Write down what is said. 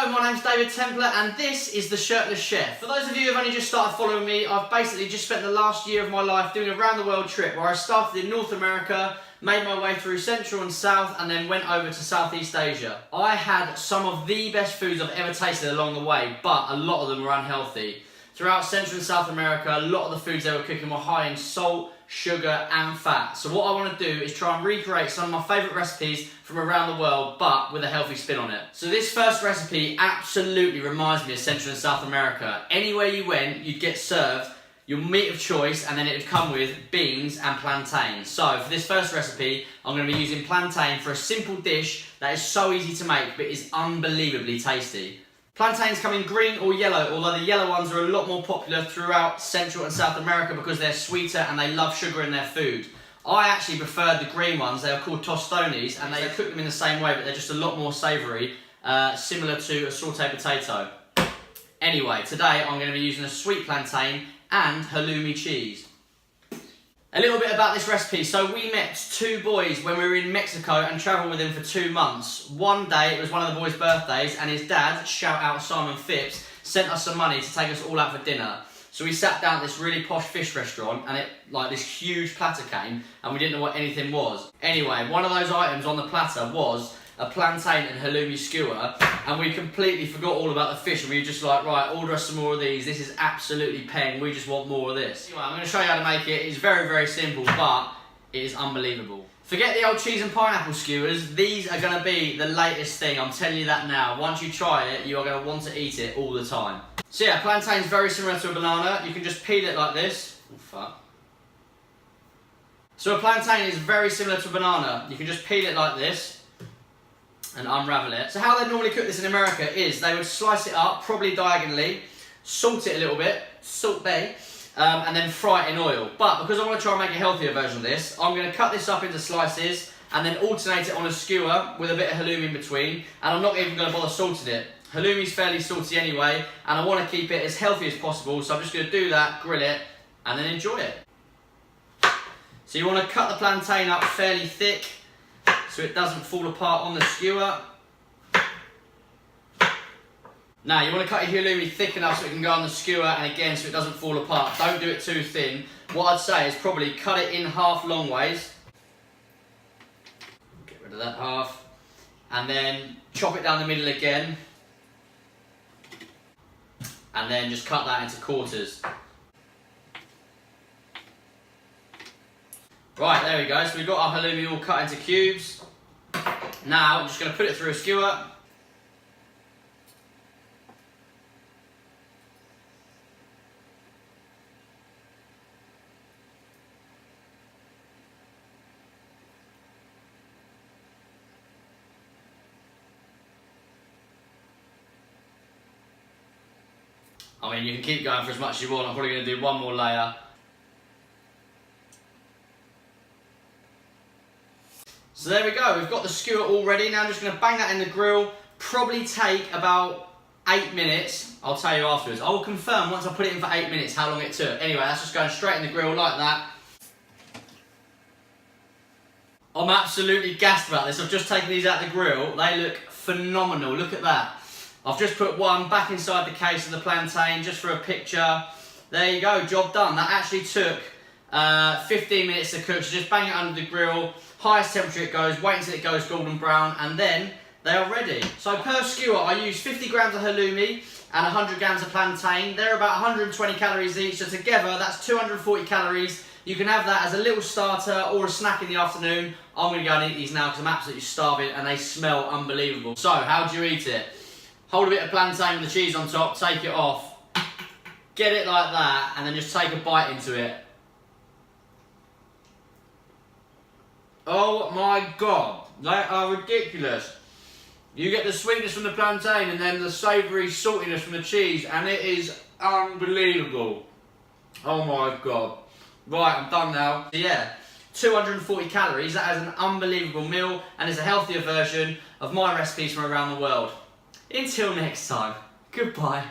Hello, my name's David Templar and this is the Shirtless Chef. For those of you who have only just started following me, I've basically just spent the last year of my life doing a round the world trip where I started in North America, made my way through Central and South and then went over to Southeast Asia. I had some of the best foods I've ever tasted along the way, but a lot of them were unhealthy. Throughout Central and South America, a lot of the foods they were cooking were high in salt, sugar and fat. So what I want to do is try and recreate some of my favourite recipes from around the world, but with a healthy spin on it. So this first recipe absolutely reminds me of Central and South America. Anywhere you went, you'd get served your meat of choice and then it would come with beans and plantain. So for this first recipe, I'm going to be using plantain for a simple dish that is so easy to make but is unbelievably tasty. Plantains come in green or yellow, although the yellow ones are a lot more popular throughout Central and South America because they're sweeter and they love sugar in their food. I actually preferred the green ones. They are called tostones and they cook them in the same way, but they're just a lot more savoury, similar to a sautéed potato. Anyway, today I'm going to be using a sweet plantain and halloumi cheese. A little bit about this recipe. So we met two boys when we were in Mexico and travelled with them for 2 months. One day, it was one of the boys' birthdays and his dad, shout out Simon Phipps, sent us some money to take us all out for dinner. So we sat down at this really posh fish restaurant and this huge platter came and we didn't know what anything was. Anyway, one of those items on the platter was a plantain and halloumi skewer and we completely forgot all about the fish and we were just like, right, order us some more of these. This is absolutely peng. We just want more of this. Anyway, I'm going to show you how to make it. It's very, very simple, but it is unbelievable. Forget the old cheese and pineapple skewers. These are going to be the latest thing. I'm telling you that now. Once you try it, you are going to want to eat it all the time. So yeah, plantain is very similar to a banana. You can just peel it like this. Oh, fuck. So a plantain is very similar to a banana. You can just peel it like this and unravel it. So how they normally cook this in America is they would slice it up, probably diagonally, salt it a little bit, salt bay, and then fry it in oil. But because I want to try and make a healthier version of this, I'm going to cut this up into slices and then alternate it on a skewer with a bit of halloumi in between, and I'm not even going to bother salting it. Halloumi's fairly salty anyway, and I want to keep it as healthy as possible, so I'm just going to do that, grill it, and then enjoy it. So you want to cut the plantain up fairly thick, so it doesn't fall apart on the skewer. Now you want to cut your halloumi thick enough so it can go on the skewer and again so it doesn't fall apart. Don't do it too thin. What I'd say is probably cut it in half long ways. Get rid of that half. And then chop it down the middle again. And then just cut that into quarters. Right, there we go. So we've got our halloumi all cut into cubes. Now I'm just going to put it through a skewer. I mean, you can keep going for as much as you want. I'm probably going to do one more layer. So there we go, we've got the skewer all ready. Now I'm just going to bang that in the grill. Probably take about 8 minutes. I'll tell you afterwards. I will confirm once I put it in for 8 minutes how long it took. Anyway, that's just going straight in the grill like that. I'm absolutely gassed about this. I've just taken these out of the grill. They look phenomenal. Look at that. I've just put one back inside the case of the plantain just for a picture. There you go, job done. That actually took 15 minutes to cook, so just bang it under the grill, highest temperature it goes, wait until it goes golden brown, and then they are ready. So per skewer I use 50 grams of halloumi and 100 grams of plantain. They're about 120 calories each, so together that's 240 calories. You can have that as a little starter or a snack in the afternoon. I'm going to go and eat these now because I'm absolutely starving and they smell unbelievable. So how do you eat it? Hold a bit of plantain with the cheese on top, take it off, get it like that, and then just take a bite into it. Oh my god, they are ridiculous. You get the sweetness from the plantain and then the savoury saltiness from the cheese, and it is unbelievable. Oh my god. Right, I'm done now. So yeah, 240 calories, that is an unbelievable meal, and it's a healthier version of my recipes from around the world. Until next time, goodbye.